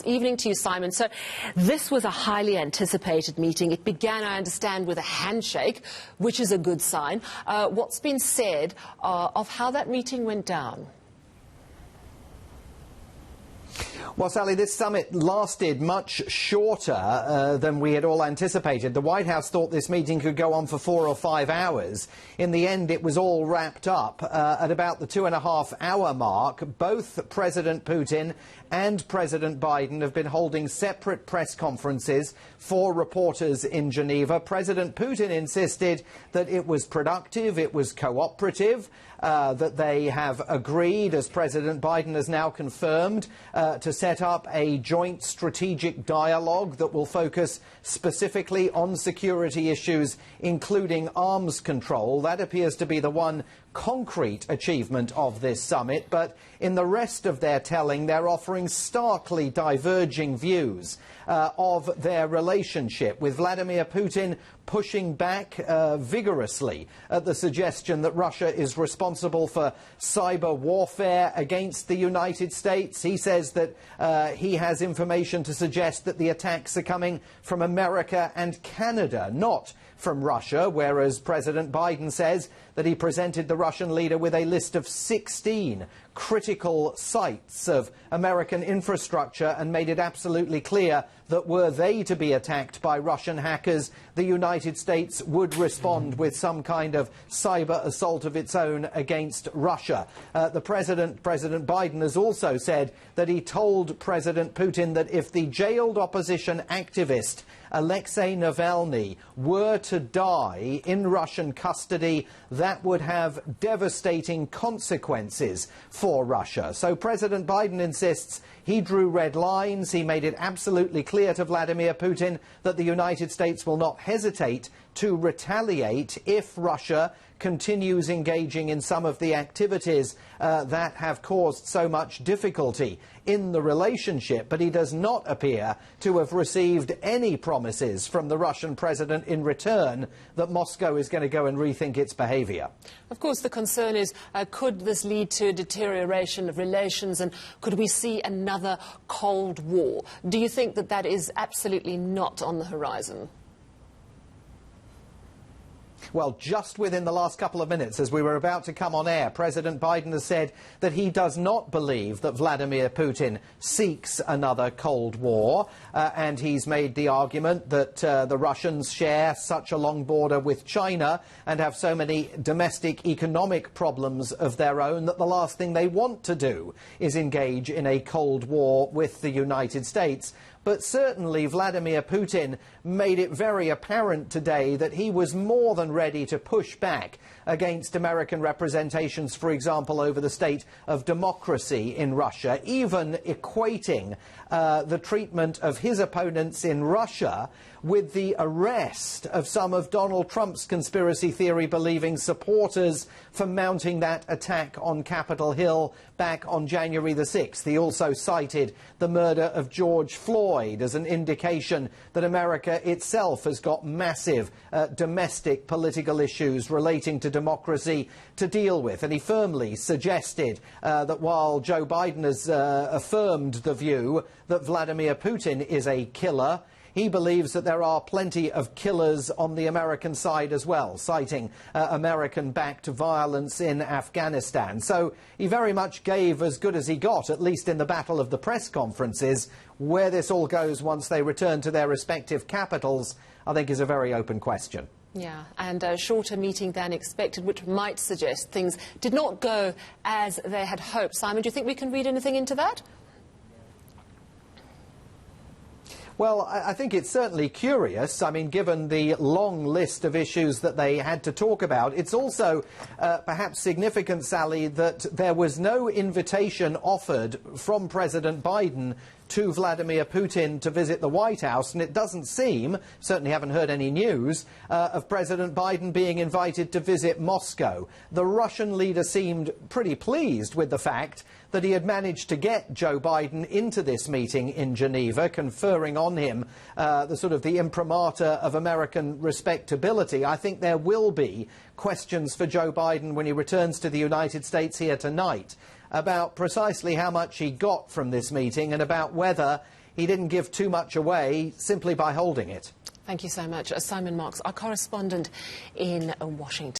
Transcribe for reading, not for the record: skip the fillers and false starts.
Evening to you, Simon. So this was a highly anticipated meeting. It began, I understand, with a handshake, which is a good sign. What's been said of how that meeting went down? Well, Sally, this summit lasted much shorter than we had all anticipated. The White House thought this meeting could go on for 4 or 5 hours. In the end, it was all wrapped up at about the 2.5-hour mark. Both President Putin and President Biden have been holding separate press conferences for reporters in Geneva. President Putin insisted that it was productive, it was cooperative, that they have agreed, as President Biden has now confirmed, to set up a joint strategic dialogue that will focus specifically on security issues, including arms control. That appears to be the one concrete achievement of this summit, but in the rest of their telling, they're offering starkly diverging views of their relationship, with Vladimir Putin pushing back vigorously at the suggestion that Russia is responsible for cyber warfare against the United States. He says that he has information to suggest that the attacks are coming from America and Canada, not from Russia, whereas President Biden says that he presented the Russian leader with a list of 16 critical sites of American infrastructure and made it absolutely clear that were they to be attacked by Russian hackers, the United States would respond with some kind of cyber assault of its own against Russia. President Biden has also said that he told President Putin that if the jailed opposition activist Alexei Navalny were to die in Russian custody, that would have devastating consequences for Russia. So President Biden insists he drew red lines. He made it absolutely clear to Vladimir Putin that the United States will not hesitate to retaliate if Russia continues engaging in some of the activities that have caused so much difficulty in the relationship. But he does not appear to have received any promises from the Russian president in return that Moscow is going to go and rethink its behavior. Of course, the concern is, could this lead to a deterioration of relations, and could we see another Cold War? Do you think that that is absolutely not on the horizon? Well, just within the last couple of minutes, as we were about to come on air, President Biden has said that he does not believe that Vladimir Putin seeks another Cold War, and he's made the argument that the Russians share such a long border with China and have so many domestic economic problems of their own that the last thing they want to do is engage in a Cold War with the United States. But certainly Vladimir Putin made it very apparent today that he was more than ready to push back against American representations, for example, over the state of democracy in Russia, even equating the treatment of his opponents in Russia with the arrest of some of Donald Trump's conspiracy theory-believing supporters for mounting that attack on Capitol Hill back on January the 6th. He also cited the murder of George Floyd as an indication that America itself has got massive domestic political issues relating to democracy to deal with. And he firmly suggested that while Joe Biden has affirmed the view that Vladimir Putin is a killer, he believes that there are plenty of killers on the American side as well, citing American-backed violence in Afghanistan. So he very much gave as good as he got, at least in the battle of the press conferences. Where this all goes once they return to their respective capitals, I think, is a very open question. Yeah, and a shorter meeting than expected, which might suggest things did not go as they had hoped. Simon, do you think we can read anything into that? Well, I think it's certainly curious. I mean, given the long list of issues that they had to talk about, it's also perhaps significant, Sally, that there was no invitation offered from President Biden to Vladimir Putin to visit the White House, and it doesn't seem, certainly haven't heard any news, of President Biden being invited to visit Moscow. The Russian leader seemed pretty pleased with the fact that he had managed to get Joe Biden into this meeting in Geneva, conferring on him the imprimatur of American respectability. I think there will be questions for Joe Biden when he returns to the United States here tonight about precisely how much he got from this meeting and about whether he didn't give too much away simply by holding it. Thank you so much. Simon Marks, our correspondent in Washington.